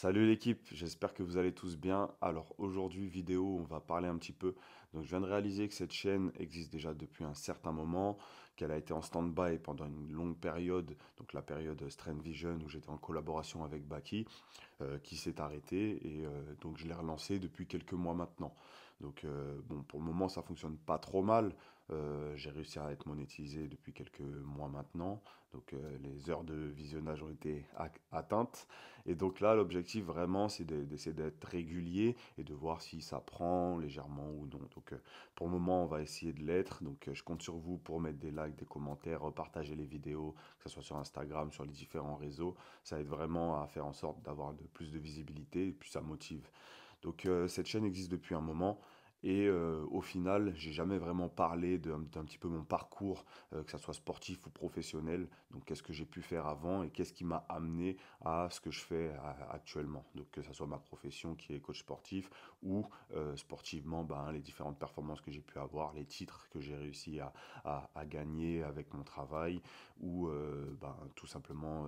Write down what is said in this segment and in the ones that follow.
Salut l'équipe, j'espère que vous allez tous bien. Alors aujourd'hui, vidéo, on va parler un petit peu. Donc je viens de réaliser que cette chaîne existe déjà depuis un certain moment, qu'elle a été en stand-by pendant une longue période, donc la période Strain Vision où j'étais en collaboration avec Baki, qui s'est arrêtée et donc je l'ai relancée depuis quelques mois maintenant. Donc bon, pour le moment, ça fonctionne pas trop mal. J'ai réussi à être monétisé depuis quelques mois maintenant. Donc les heures de visionnage ont été atteintes. Et donc là, l'objectif vraiment, c'est d'essayer d'être régulier et de voir si ça prend légèrement ou non. Donc pour le moment, on va essayer de l'être. Donc je compte sur vous pour mettre des likes, des commentaires, partager les vidéos, que ce soit sur Instagram, sur les différents réseaux. Ça aide vraiment à faire en sorte d'avoir plus de visibilité et puis ça motive. Donc cette chaîne existe depuis un moment. Et au final, j'ai jamais vraiment parlé d'un petit peu mon parcours, que ça soit sportif ou professionnel. Donc, qu'est-ce que j'ai pu faire avant et qu'est-ce qui m'a amené à ce que je fais actuellement. Donc, que ça soit ma profession qui est coach sportif ou sportivement, ben, les différentes performances que j'ai pu avoir, les titres que j'ai réussi à gagner avec mon travail ou ben, tout simplement,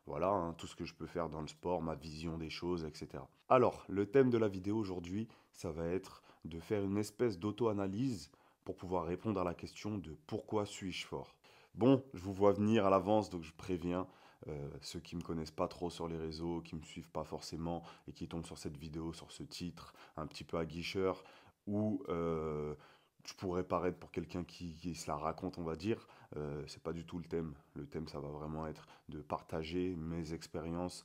voilà, hein, tout ce que je peux faire dans le sport, ma vision des choses, etc. Alors, le thème de la vidéo aujourd'hui, ça va être de faire une espèce d'auto-analyse pour pouvoir répondre à la question de pourquoi suis-je fort. Bon, je vous vois venir à l'avance, donc je préviens ceux qui me connaissent pas trop sur les réseaux, qui me suivent pas forcément et qui tombent sur cette vidéo, sur ce titre, un petit peu aguicheur, où je pourrais paraître pour quelqu'un qui se la raconte, on va dire. C'est pas du tout le thème. Le thème, ça va vraiment être de partager mes expériences,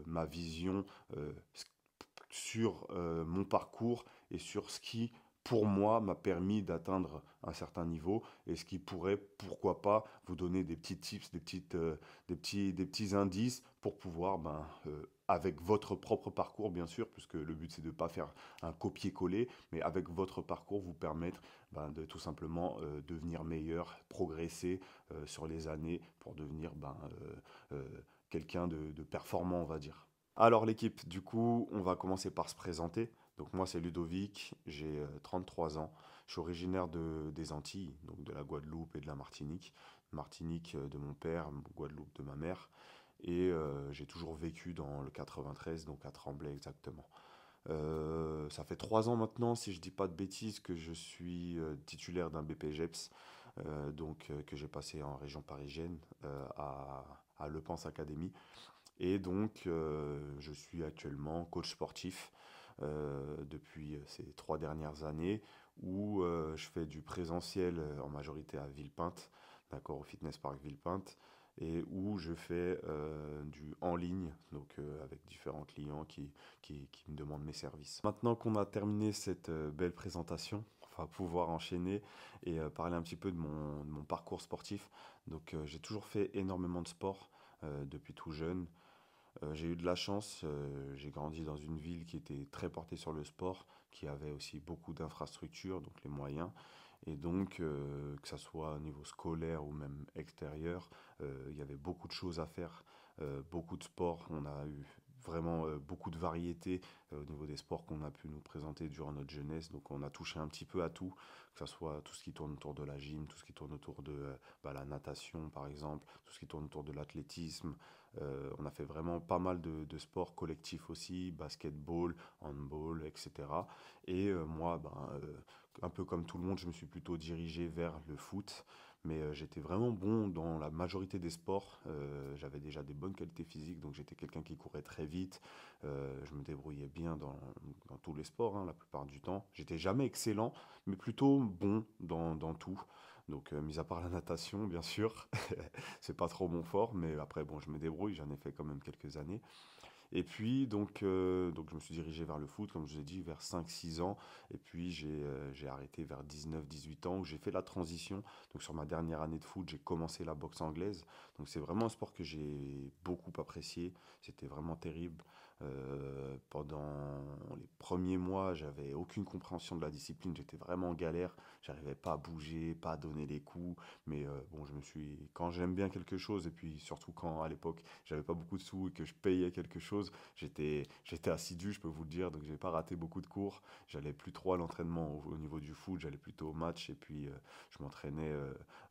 ma vision sur mon parcours et sur ce qui, pour moi, m'a permis d'atteindre un certain niveau et ce qui pourrait, pourquoi pas, vous donner des petits tips, des petits indices pour pouvoir, avec votre propre parcours, bien sûr, puisque le but c'est de ne pas faire un copier-coller, mais avec votre parcours, vous permettre de tout simplement devenir meilleur, progresser sur les années pour devenir quelqu'un de performant, on va dire. Alors l'équipe, du coup, on va commencer par se présenter. Donc moi c'est Ludovic, j'ai 33 ans, je suis originaire des Antilles, donc de la Guadeloupe et de la Martinique. Martinique de mon père, Guadeloupe de ma mère. Et j'ai toujours vécu dans le 93, donc à Tremblay exactement. Ça fait 3 ans maintenant, si je dis pas de bêtises, que je suis titulaire d'un BPGEPS, que j'ai passé en région parisienne à Le Pense Academy. Et donc, je suis actuellement coach sportif depuis ces 3 dernières années où je fais du présentiel en majorité à Villepinte, d'accord, au Fitness Park Villepinte, et où je fais du en ligne, donc avec différents clients qui me demandent mes services. Maintenant qu'on a terminé cette belle présentation, on va pouvoir enchaîner et parler un petit peu de mon parcours sportif. Donc, j'ai toujours fait énormément de sport depuis tout jeune. J'ai eu de la chance, j'ai grandi dans une ville qui était très portée sur le sport, qui avait aussi beaucoup d'infrastructures, donc les moyens. Et donc, que ça soit au niveau scolaire ou même extérieur, il y avait beaucoup de choses à faire, beaucoup de sports. On a eu vraiment beaucoup de variétés au niveau des sports qu'on a pu nous présenter durant notre jeunesse. Donc, on a touché un petit peu à tout, que ce soit tout ce qui tourne autour de la gym, tout ce qui tourne autour de la natation, par exemple, tout ce qui tourne autour de l'athlétisme. On a fait vraiment pas mal de sports collectifs aussi, basketball, handball, etc. Et moi, un peu comme tout le monde, je me suis plutôt dirigé vers le foot, mais j'étais vraiment bon dans la majorité des sports. J'avais déjà des bonnes qualités physiques, donc j'étais quelqu'un qui courait très vite. Je me débrouillais bien dans tous les sports, hein, la plupart du temps. J'étais jamais excellent, mais plutôt bon dans tout. Donc, mis à part la natation, bien sûr, c'est pas trop mon fort, mais après, bon, je me débrouille, j'en ai fait quand même quelques années. Et puis, donc je me suis dirigé vers le foot, comme je vous ai dit, vers 5 6 ans. Et puis, j'ai arrêté vers 19 18 ans, où j'ai fait la transition. Donc, sur ma dernière année de foot, j'ai commencé la boxe anglaise. Donc, c'est vraiment un sport que j'ai beaucoup apprécié. C'était vraiment terrible. Pendant les premiers mois, j'avais aucune compréhension de la discipline. J'étais vraiment en galère. J'arrivais pas à bouger, pas à donner les coups. Mais bon, quand j'aime bien quelque chose, et puis surtout quand à l'époque, j'avais pas beaucoup de sous et que je payais quelque chose, j'étais assidu, je peux vous le dire, donc j'ai pas raté beaucoup de cours. J'allais plus trop à l'entraînement au niveau du foot, j'allais plutôt au match et puis je m'entraînais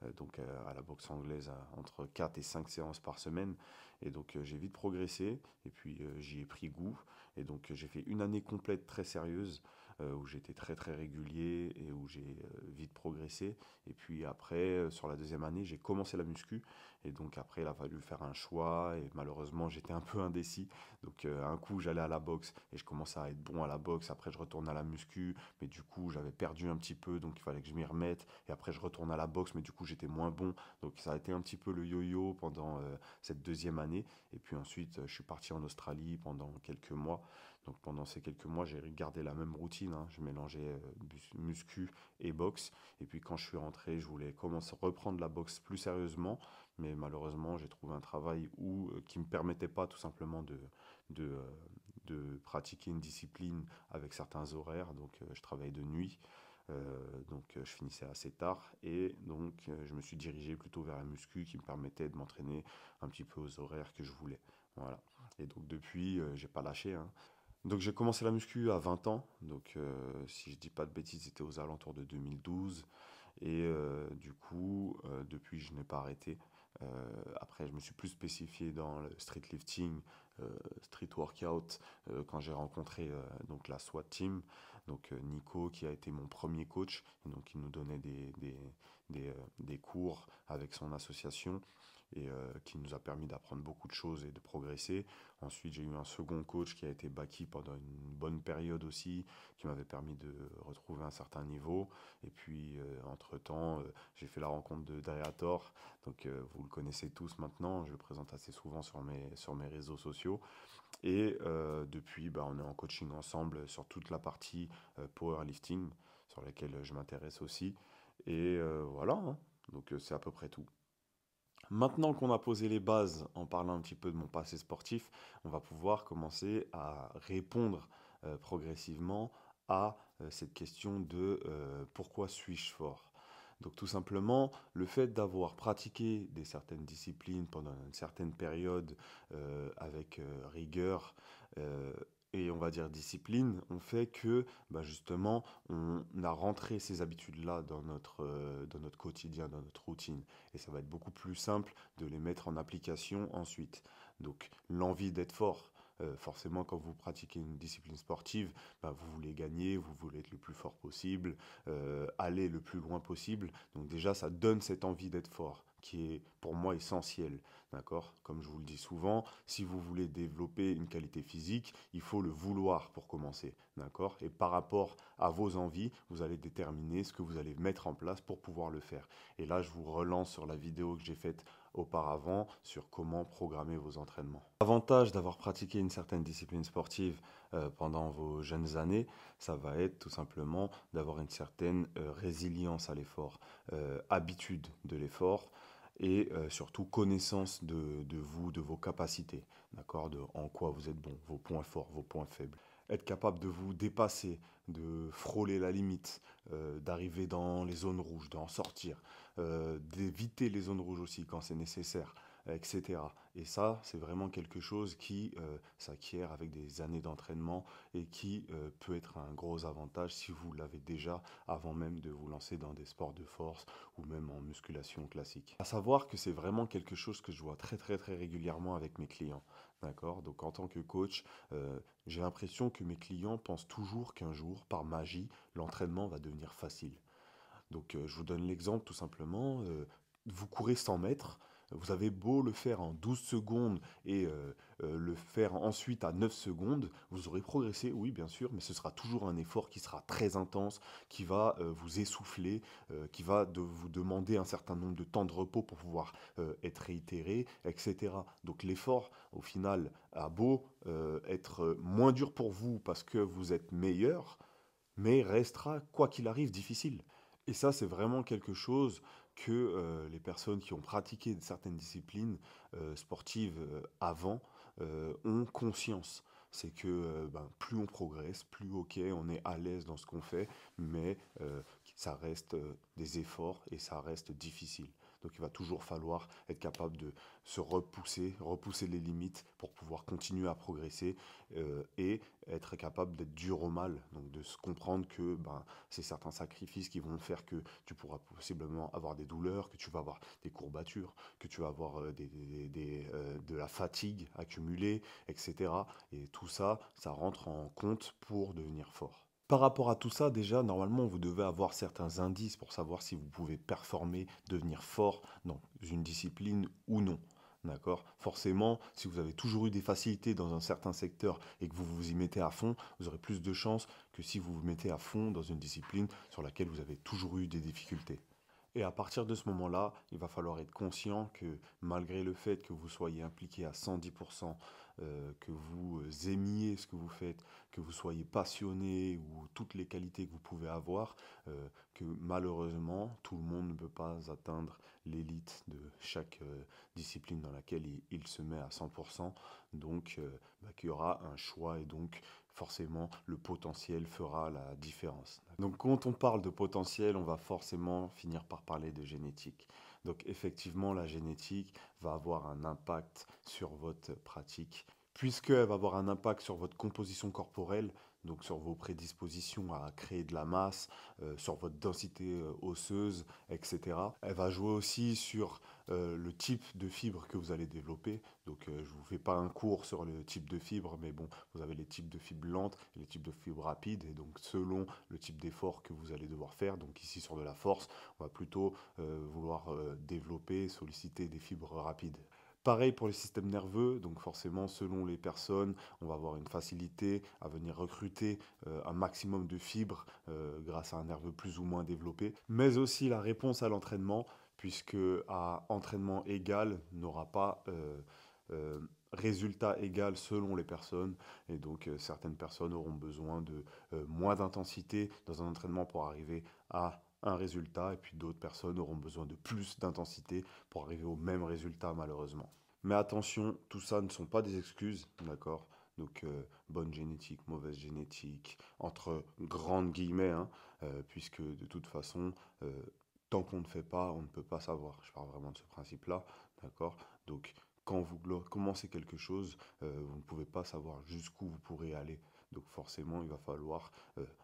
à la boxe anglaise entre 4 et 5 séances par semaine. Et donc j'ai vite progressé et puis j'y ai pris goût. Et donc j'ai fait une année complète très sérieuse où j'étais très très régulier et où j'ai vite progressé. Et puis après, sur la deuxième année, j'ai commencé la muscu. Et donc après, il a fallu faire un choix et malheureusement, j'étais un peu indécis. Donc un coup, j'allais à la boxe et je commençais à être bon à la boxe. Après, je retourne à la muscu, mais du coup, j'avais perdu un petit peu, donc il fallait que je m'y remette. Et après, je retourne à la boxe, mais du coup, j'étais moins bon. Donc ça a été un petit peu le yo-yo pendant cette deuxième année. Et puis ensuite, je suis parti en Australie pendant quelques mois. Donc pendant ces quelques mois, j'ai gardé la même routine, hein. Je mélangeais muscu et boxe. Et puis quand je suis rentré, je voulais commencer à reprendre la boxe plus sérieusement. Mais malheureusement, j'ai trouvé un travail qui ne me permettait pas tout simplement de, euh, de pratiquer une discipline avec certains horaires. Donc je travaillais de nuit. Je finissais assez tard et donc je me suis dirigé plutôt vers la muscu qui me permettait de m'entraîner un petit peu aux horaires que je voulais. Voilà. Et donc depuis, j'ai pas lâché, hein. Donc j'ai commencé la muscu à 20 ans, donc si je dis pas de bêtises, c'était aux alentours de 2012. Et du coup, depuis, je n'ai pas arrêté. Après, je me suis plus spécifié dans le street lifting, street workout, quand j'ai rencontré donc la SWAT team, donc Nico qui a été mon premier coach, et donc il nous donnait des cours avec son association et qui nous a permis d'apprendre beaucoup de choses et de progresser. Ensuite, j'ai eu un second coach qui a été Baki pendant une bonne période aussi, qui m'avait permis de retrouver un certain niveau. Et puis, entre-temps, j'ai fait la rencontre de Dreator. Donc, vous le connaissez tous maintenant. Je le présente assez souvent sur mes réseaux sociaux. Et depuis, bah, on est en coaching ensemble sur toute la partie powerlifting, sur laquelle je m'intéresse aussi. Et voilà, hein. Donc, c'est à peu près tout. Maintenant qu'on a posé les bases en parlant un petit peu de mon passé sportif, on va pouvoir commencer à répondre progressivement à cette question de pourquoi suis-je fort? Donc tout simplement, le fait d'avoir pratiqué des certaines disciplines pendant une certaine période avec rigueur euh, et on va dire discipline, on fait que bah, justement on a rentré ces habitudes-là dans notre quotidien, dans notre routine. Et ça va être beaucoup plus simple de les mettre en application ensuite. Donc l'envie d'être fort. Forcément, quand vous pratiquez une discipline sportive, bah, vous voulez gagner, vous voulez être le plus fort possible, aller le plus loin possible. Donc déjà, ça donne cette envie d'être fort, qui est pour moi essentielle. D'accord? Comme je vous le dis souvent, si vous voulez développer une qualité physique, il faut le vouloir pour commencer. D'accord? Et par rapport à vos envies, vous allez déterminer ce que vous allez mettre en place pour pouvoir le faire. Et là, je vous relance sur la vidéo que j'ai faite auparavant sur comment programmer vos entraînements. L'avantage d'avoir pratiqué une certaine discipline sportive pendant vos jeunes années, ça va être tout simplement d'avoir une certaine résilience à l'effort, habitude de l'effort et surtout connaissance de vous, de vos capacités, d'accord, de en quoi vous êtes bon, vos points forts, vos points faibles. Être capable de vous dépasser, de frôler la limite, d'arriver dans les zones rouges, d'en sortir, d'éviter les zones rouges aussi quand c'est nécessaire, etc. Et ça, c'est vraiment quelque chose qui s'acquiert avec des années d'entraînement et qui peut être un gros avantage si vous l'avez déjà avant même de vous lancer dans des sports de force ou même en musculation classique. À savoir que c'est vraiment quelque chose que je vois très très très régulièrement avec mes clients. D'accord? Donc en tant que coach, j'ai l'impression que mes clients pensent toujours qu'un jour, par magie, l'entraînement va devenir facile. Donc je vous donne l'exemple tout simplement. Vous courez 100 mètres, vous avez beau le faire en 12 secondes et le faire ensuite à 9 secondes, vous aurez progressé, oui bien sûr, mais ce sera toujours un effort qui sera très intense, qui va vous essouffler, qui va vous demander un certain nombre de temps de repos pour pouvoir être réitéré, etc. Donc l'effort, au final, a beau être moins dur pour vous parce que vous êtes meilleur, mais restera, quoi qu'il arrive, difficile. Et ça, c'est vraiment quelque chose que les personnes qui ont pratiqué certaines disciplines sportives avant ont conscience. C'est que ben, plus on progresse, plus ok, on est à l'aise dans ce qu'on fait, mais ça reste des efforts et ça reste difficile. Donc il va toujours falloir être capable de se repousser les limites pour pouvoir continuer à progresser et être capable d'être dur au mal. Donc de se comprendre que ben, c'est certains sacrifices qui vont faire que tu pourras possiblement avoir des douleurs, que tu vas avoir des courbatures, que tu vas avoir de la fatigue accumulée, etc. Et tout ça, ça rentre en compte pour devenir fort. Par rapport à tout ça, déjà, normalement, vous devez avoir certains indices pour savoir si vous pouvez performer, devenir fort dans une discipline ou non. D'accord? Forcément, si vous avez toujours eu des facilités dans un certain secteur et que vous vous y mettez à fond, vous aurez plus de chances que si vous vous mettez à fond dans une discipline sur laquelle vous avez toujours eu des difficultés. Et à partir de ce moment-là, il va falloir être conscient que malgré le fait que vous soyez impliqué à 110%, que vous aimiez ce que vous faites, que vous soyez passionné ou toutes les qualités que vous pouvez avoir, que malheureusement, tout le monde ne peut pas atteindre l'élite de chaque discipline dans laquelle il se met à 100%. Donc, qu'il y aura un choix et donc forcément le potentiel fera la différence. Donc quand on parle de potentiel, on va forcément finir par parler de génétique. Donc effectivement, la génétique va avoir un impact sur votre pratique, puisqu'elle va avoir un impact sur votre composition corporelle, donc sur vos prédispositions à créer de la masse, sur votre densité osseuse, etc. Elle va jouer aussi sur le type de fibre que vous allez développer. Donc je ne vous fais pas un cours sur le type de fibre, mais bon, vous avez les types de fibres lentes et les types de fibres rapides. Et donc selon le type d'effort que vous allez devoir faire, donc ici sur de la force, on va plutôt vouloir développer, solliciter des fibres rapides. Pareil pour le système nerveux, donc forcément selon les personnes, on va avoir une facilité à venir recruter un maximum de fibres grâce à un nerveux plus ou moins développé, mais aussi la réponse à l'entraînement, puisque à entraînement égal n'aura pas euh, résultat égal selon les personnes, et donc certaines personnes auront besoin de moins d'intensité dans un entraînement pour arriver à un résultat, et puis d'autres personnes auront besoin de plus d'intensité pour arriver au même résultat malheureusement. Mais attention, tout ça ne sont pas des excuses, d'accord? Donc, bonne génétique, mauvaise génétique, entre grandes guillemets, hein, puisque de toute façon, tant qu'on ne fait pas, on ne peut pas savoir. Je parle vraiment de ce principe-là, d'accord? Donc, quand vous commencez quelque chose, vous ne pouvez pas savoir jusqu'où vous pourrez aller. Donc forcément, il va falloir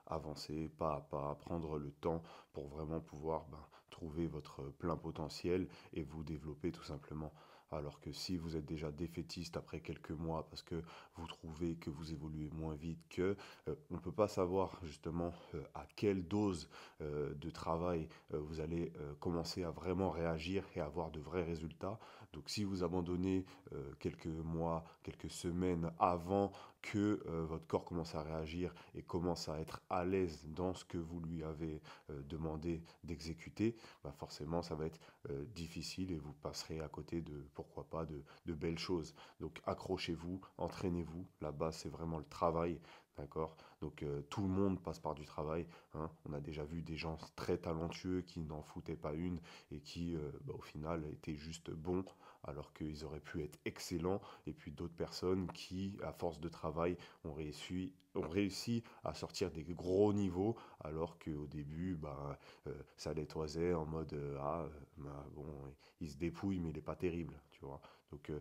avancer pas à pas, prendre le temps pour vraiment pouvoir ben, trouver votre plein potentiel et vous développer tout simplement. Alors que si vous êtes déjà défaitiste après quelques mois parce que vous trouvez que vous évoluez moins vite que, on ne peut pas savoir justement à quelle dose de travail vous allez commencer à vraiment réagir et avoir de vrais résultats. Donc si vous abandonnez quelques mois, quelques semaines avant que votre corps commence à réagir et commence à être à l'aise dans ce que vous lui avez demandé d'exécuter, bah forcément ça va être difficile et vous passerez à côté de, pourquoi pas, de belles choses. Donc accrochez-vous, entraînez-vous. La base, c'est vraiment le travail. D'accord? Donc tout le monde passe par du travail. Hein. On a déjà vu des gens très talentueux qui n'en foutaient pas une et qui, bah, au final, étaient juste bons alors qu'ils auraient pu être excellents. Et puis d'autres personnes qui, à force de travail, ont réussi à sortir des gros niveaux alors qu'au début, bah, ça les toisait en mode bah, bon, il se dépouille, mais il n'est pas terrible, tu vois. Donc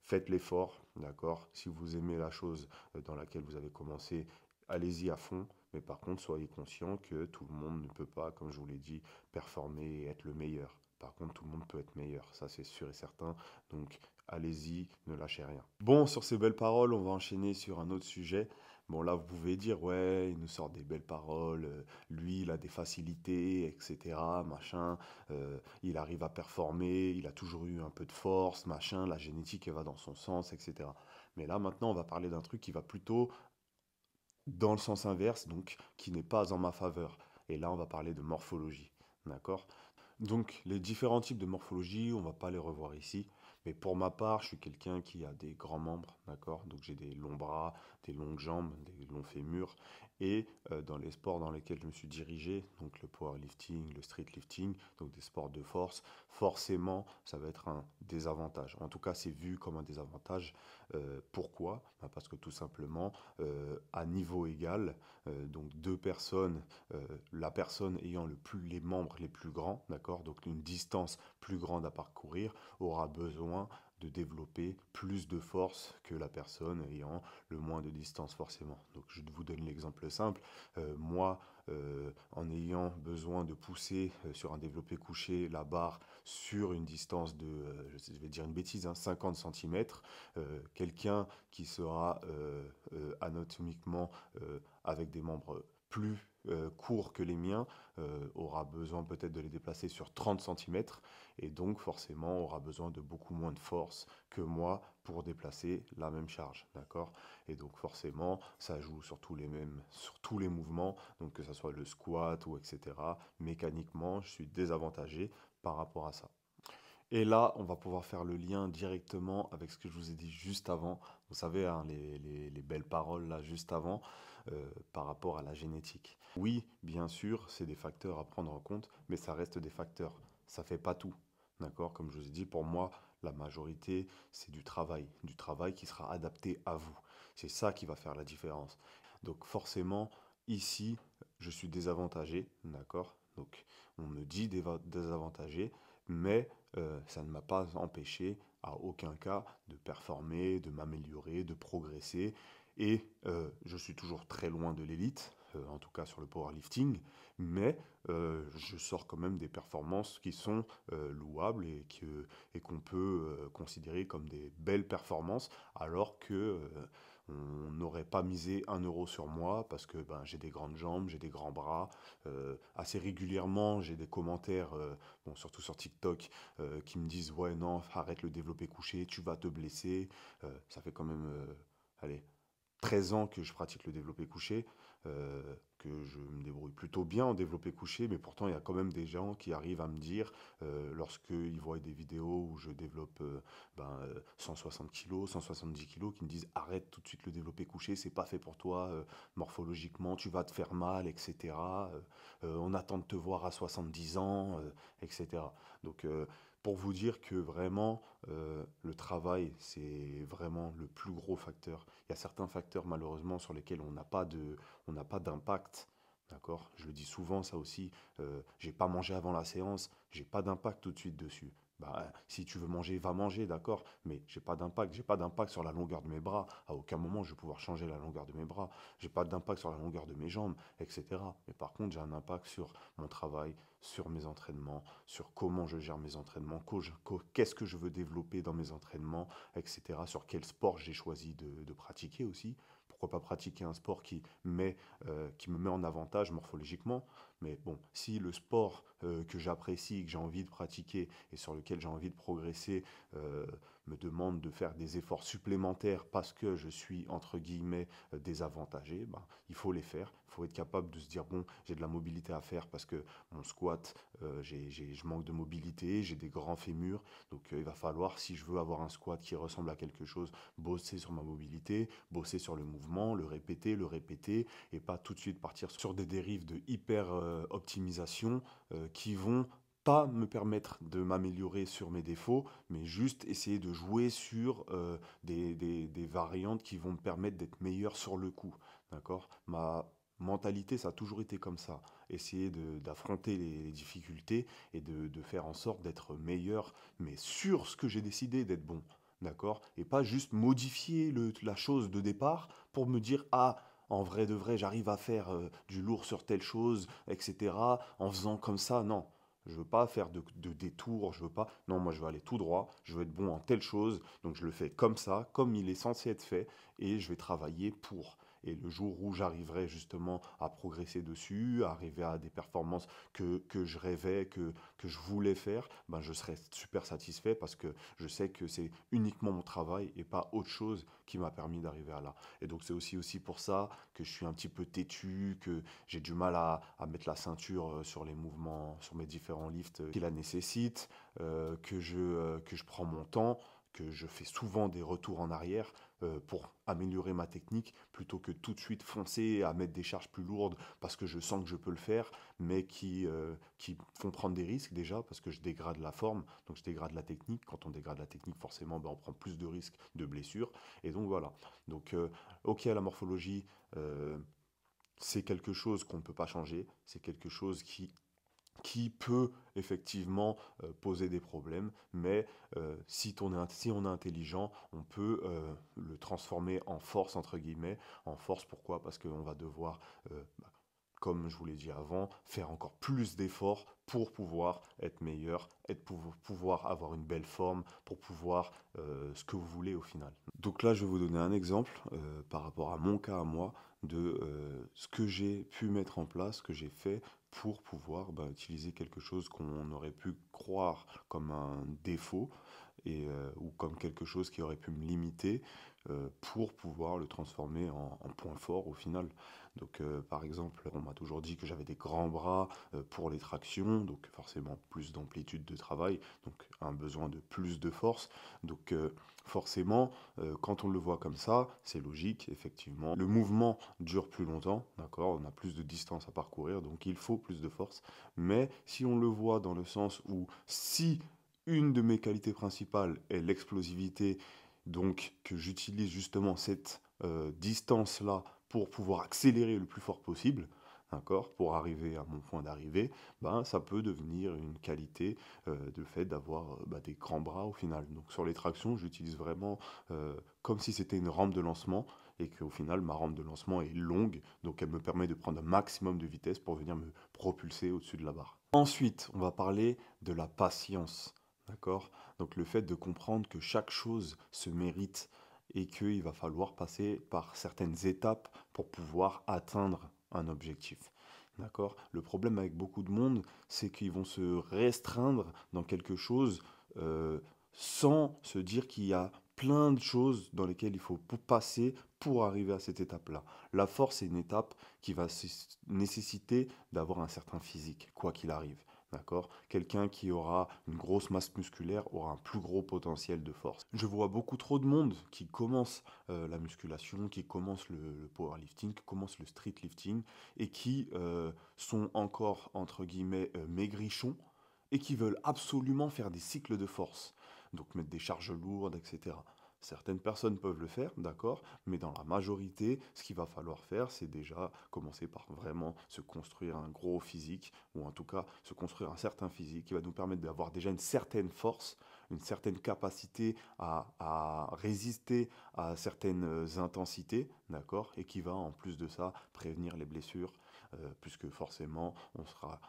faites l'effort, d'accord? Si vous aimez la chose dans laquelle vous avez commencé, allez-y à fond. Mais par contre, soyez conscient que tout le monde ne peut pas, comme je vous l'ai dit, performer et être le meilleur. Par contre, tout le monde peut être meilleur, ça c'est sûr et certain. Donc, allez-y, ne lâchez rien. Bon, sur ces belles paroles, on va enchaîner sur un autre sujet. Bon, là, vous pouvez dire, ouais, il nous sort des belles paroles, lui, il a des facilités, etc., machin, il arrive à performer, il a toujours eu un peu de force, machin, la génétique, elle va dans son sens, etc. Mais là, maintenant, on va parler d'un truc qui va plutôt dans le sens inverse, donc qui n'est pas en ma faveur. Et là, on va parler de morphologie, d'accord? Donc, les différents types de morphologie, on va pas les revoir ici, Mais pour ma part, je suis quelqu'un qui a des grands membres, d'accord? Donc j'ai des longs bras, des longues jambes, des longs fémurs. Et dans les sports dans lesquels je me suis dirigé, donc le powerlifting, le streetlifting, donc des sports de force, forcément, ça va être un désavantage. En tout cas, c'est vu comme un désavantage. Pourquoi? Bah, parce que tout simplement, à niveau égal, donc deux personnes, la personne ayant les membres les plus grands, d'accord? Donc une distance plus grande à parcourir, aura besoin de développer plus de force que la personne ayant le moins de distance forcément. Donc je vous donne l'exemple simple. Moi, en ayant besoin de pousser sur un développé couché la barre sur une distance de, je vais dire une bêtise, hein, 50 cm, quelqu'un qui sera anatomiquement avec des membres plus courts que les miens aura besoin peut-être de les déplacer sur 30 cm et donc forcément aura besoin de beaucoup moins de force que moi pour déplacer la même charge, d'accord? Et donc forcément, ça joue sur tous les mouvements, donc que ce soit le squat ou etc. Mécaniquement, je suis désavantagé par rapport à ça. Et là, on va pouvoir faire le lien directement avec ce que je vous ai dit juste avant. Vous savez, hein, les belles paroles là juste avant par rapport à la génétique. Oui, bien sûr, c'est des facteurs à prendre en compte, mais ça reste des facteurs. Ça fait pas tout. D'accord? Comme je vous ai dit, pour moi, la majorité, c'est du travail qui sera adapté à vous. C'est ça qui va faire la différence. Donc forcément, ici, je suis désavantagé, d'accord? Donc on me dit désavantagé, mais ça ne m'a pas empêché à aucun cas de performer, de m'améliorer, de progresser. Et je suis toujours très loin de l'élite, en tout cas sur le powerlifting, mais je sors quand même des performances qui sont louables et qu'on peut considérer comme des belles performances, alors que on n'aurait pas misé 1 euro sur moi parce que ben, j'ai des grandes jambes, j'ai des grands bras. Assez régulièrement, j'ai des commentaires, bon, surtout sur TikTok, qui me disent ouais non, arrête le développé couché, tu vas te blesser. Ça fait quand même, allez, 13 ans que je pratique le développé couché, que je me débrouille plutôt bien en développé couché, mais pourtant il y a quand même des gens qui arrivent à me dire, lorsqu'ils voient des vidéos où je développe 160 kilos, 170 kilos, qui me disent arrête tout de suite le développé couché, c'est pas fait pour toi, morphologiquement, tu vas te faire mal, etc. On attend de te voir à 70 ans, etc. Donc pour vous dire que vraiment, le travail, c'est vraiment le plus gros facteur. Il y a certains facteurs, malheureusement, sur lesquels on n'a pas d'impact. D'accord? Je le dis souvent, ça aussi. J'ai pas mangé avant la séance, j'ai pas d'impact tout de suite dessus. Bah, si tu veux manger, va manger, d'accord, mais j'ai pas d'impact sur la longueur de mes bras. À aucun moment je vais pouvoir changer la longueur de mes bras. J'ai pas d'impact sur la longueur de mes jambes, etc. Mais par contre, j'ai un impact sur mon travail, sur mes entraînements, sur comment je gère mes entraînements, qu'est-ce que je veux développer dans mes entraînements, etc. Sur quel sport j'ai choisi de pratiquer aussi. Pourquoi pas pratiquer un sport qui me met en avantage morphologiquement. Mais bon, si le sport que j'apprécie, que j'ai envie de pratiquer et sur lequel j'ai envie de progresser euh, me demande de faire des efforts supplémentaires parce que je suis, entre guillemets, désavantagé, ben, il faut les faire. Il faut être capable de se dire, bon, j'ai de la mobilité à faire parce que mon squat, je manque de mobilité, j'ai des grands fémurs. Donc il va falloir, si je veux avoir un squat qui ressemble à quelque chose, bosser sur ma mobilité, bosser sur le mouvement, le répéter, et pas tout de suite partir sur des dérives de hyper optimisation qui vont pas me permettre de m'améliorer sur mes défauts, mais juste essayer de jouer sur des variantes qui vont me permettre d'être meilleur sur le coup. D'accord? Ma mentalité, ça a toujours été comme ça. Essayer d'affronter les difficultés et de faire en sorte d'être meilleur, mais sur ce que j'ai décidé d'être bon. D'accord? Et pas juste modifier la chose de départ pour me dire, ah, en vrai de vrai, j'arrive à faire du lourd sur telle chose, etc. En faisant comme ça, non. Je veux pas faire de détours, je veux pas. Non, moi je veux aller tout droit, je veux être bon en telle chose, donc je le fais comme ça, comme il est censé être fait, et je vais travailler pour. Et le jour où j'arriverai justement à progresser dessus, à arriver à des performances que je rêvais, que je voulais faire, ben je serai super satisfait parce que je sais que c'est uniquement mon travail et pas autre chose qui m'a permis d'arriver à là. Et donc c'est aussi pour ça que je suis un petit peu têtu, que j'ai du mal à mettre la ceinture sur les mouvements, sur mes différents lifts qui la nécessitent, que je prends mon temps, que je fais souvent des retours en arrière pour améliorer ma technique plutôt que tout de suite foncer à mettre des charges plus lourdes parce que je sens que je peux le faire, mais qui font prendre des risques déjà parce que je dégrade la forme, donc je dégrade la technique. Quand on dégrade la technique, forcément, ben, on prend plus de risques de blessures. Et donc voilà. Donc, ok, la morphologie, c'est quelque chose qu'on ne peut pas changer, c'est quelque chose qui peut effectivement poser des problèmes, mais si on est intelligent, on peut le transformer en force, entre guillemets. En force, pourquoi? Parce qu'on va devoir, comme je vous l'ai dit avant, faire encore plus d'efforts pour pouvoir être meilleur, pour pouvoir avoir une belle forme, pour pouvoir ce que vous voulez au final. Donc là, je vais vous donner un exemple par rapport à mon cas à moi, de ce que j'ai pu mettre en place, ce que j'ai fait pour pouvoir bah, utiliser quelque chose qu'on aurait pu croire comme un défaut ou comme quelque chose qui aurait pu me limiter pour pouvoir le transformer en point fort au final. Donc par exemple, on m'a toujours dit que j'avais des grands bras pour les tractions, donc forcément plus d'amplitude de travail, donc un besoin de plus de force. Donc forcément, quand on le voit comme ça, c'est logique, effectivement. Le mouvement dure plus longtemps, d'accord? On a plus de distance à parcourir, donc il faut plus de force. Mais si on le voit dans le sens où si une de mes qualités principales est l'explosivité, donc que j'utilise justement cette distance-là pour pouvoir accélérer le plus fort possible, d'accord, pour arriver à mon point d'arrivée, ben, ça peut devenir une qualité de fait d'avoir bah, des grands bras au final. Donc sur les tractions, j'utilise vraiment comme si c'était une rampe de lancement et qu'au final, ma rampe de lancement est longue, donc elle me permet de prendre un maximum de vitesse pour venir me propulser au-dessus de la barre. Ensuite, on va parler de la patience. D'accord? Donc le fait de comprendre que chaque chose se mérite et qu'il va falloir passer par certaines étapes pour pouvoir atteindre un objectif. D'accord? Le problème avec beaucoup de monde, c'est qu'ils vont se restreindre dans quelque chose euh, sans se dire qu'il y a plein de choses dans lesquelles il faut passer pour arriver à cette étape-là. La force, c'est une étape qui va nécessiter d'avoir un certain physique, quoi qu'il arrive. D'accord? Quelqu'un qui aura une grosse masse musculaire aura un plus gros potentiel de force. Je vois beaucoup trop de monde qui commence la musculation, qui commence le powerlifting, qui commence le streetlifting et qui sont encore, entre guillemets, maigrichons et qui veulent absolument faire des cycles de force. Donc mettre des charges lourdes, etc. Certaines personnes peuvent le faire, d'accord, mais dans la majorité, ce qu'il va falloir faire, c'est déjà commencer par vraiment se construire un gros physique, ou en tout cas se construire un certain physique qui va nous permettre d'avoir déjà une certaine force, une certaine capacité à résister à certaines intensités, d'accord, et qui va en plus de ça prévenir les blessures, puisque forcément on sera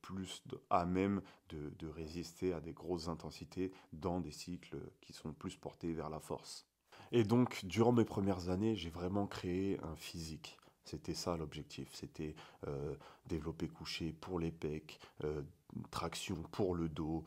plus à même de résister à des grosses intensités dans des cycles qui sont plus portés vers la force. Et donc, durant mes premières années, j'ai vraiment créé un physique. C'était ça l'objectif, c'était développer couché pour les pecs, traction pour le dos,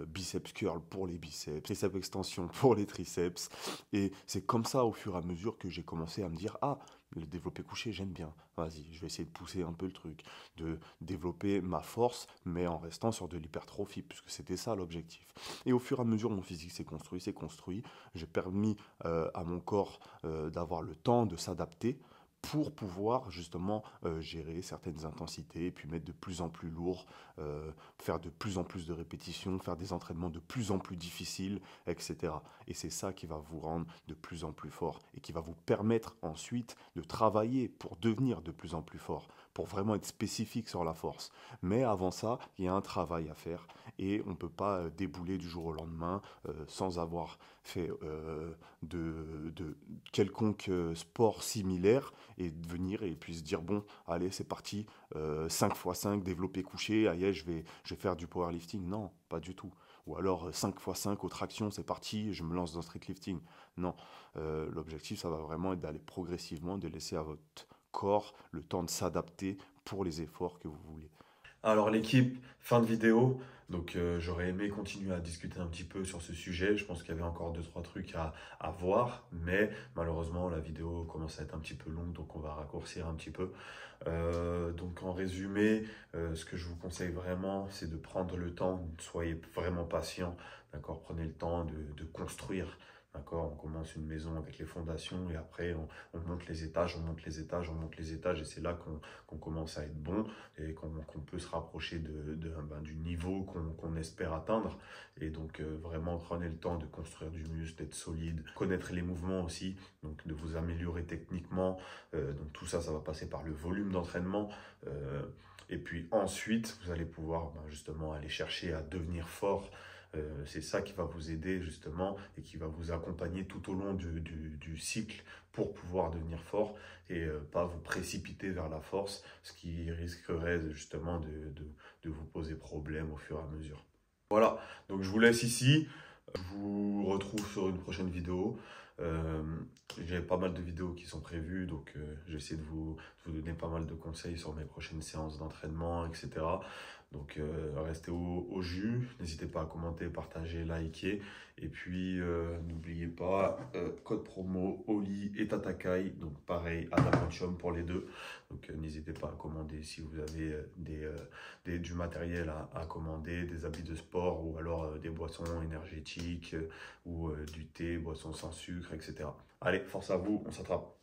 biceps curl pour les biceps, triceps extension pour les triceps. Et c'est comme ça, au fur et à mesure, que j'ai commencé à me dire, ah, le développé couché, j'aime bien. Vas-y, je vais essayer de pousser un peu le truc, de développer ma force, mais en restant sur de l'hypertrophie, puisque c'était ça l'objectif. Et au fur et à mesure, mon physique s'est construit, s'est construit. J'ai permis à mon corps d'avoir le temps de s'adapter pour pouvoir justement gérer certaines intensités et puis mettre de plus en plus lourd, faire de plus en plus de répétitions, faire des entraînements de plus en plus difficiles, etc. Et c'est ça qui va vous rendre de plus en plus fort et qui va vous permettre ensuite de travailler pour devenir de plus en plus fort, pour vraiment être spécifique sur la force. Mais avant ça, il y a un travail à faire et on ne peut pas débouler du jour au lendemain sans avoir fait de quelconque sport similaire et de venir et puis se dire bon, allez, c'est parti, 5 x 5, développé couché, aïe, je vais faire du powerlifting. Non, pas du tout. ou alors 5 x 5 aux tractions, c'est parti, je me lance dans le street lifting. Non, l'objectif, ça va vraiment être d'aller progressivement, de laisser à votre corps le temps de s'adapter pour les efforts que vous voulez. Alors l'équipe, fin de vidéo. Donc j'aurais aimé continuer à discuter un petit peu sur ce sujet. Je pense qu'il y avait encore deux, trois trucs à voir, mais malheureusement la vidéo commence à être un petit peu longue, donc on va raccourcir un petit peu. Donc en résumé, ce que je vous conseille vraiment, c'est de prendre le temps, soyez vraiment patient, d'accord? Prenez le temps de construire. D'accord, on commence une maison avec les fondations et après on monte les étages, on monte les étages, on monte les étages et c'est là qu'on commence à être bon et qu'on peut se rapprocher du niveau qu'on espère atteindre. Et donc vraiment prenez le temps de construire du muscle, d'être solide, connaître les mouvements aussi, donc de vous améliorer techniquement. Donc tout ça, ça va passer par le volume d'entraînement. Et puis ensuite, vous allez pouvoir justement aller chercher à devenir fort. C'est ça qui va vous aider justement et qui va vous accompagner tout au long du cycle pour pouvoir devenir fort et pas vous précipiter vers la force, ce qui risquerait justement de vous poser problème au fur et à mesure. Voilà, donc je vous laisse ici. Je vous retrouve sur une prochaine vidéo. Euh, j'ai pas mal de vidéos qui sont prévues, donc j'essaie de vous donner pas mal de conseils sur mes prochaines séances d'entraînement, etc. Donc restez au jus, n'hésitez pas à commenter, partager, liker. Et puis n'oubliez pas, code promo Oli et Tatakai, donc pareil, adamantium pour les deux. Donc n'hésitez pas à commander si vous avez du matériel à commander, des habits de sport ou alors des boissons énergétiques ou du thé, boissons sans sucre, etc. Allez, force à vous, on s'attrape.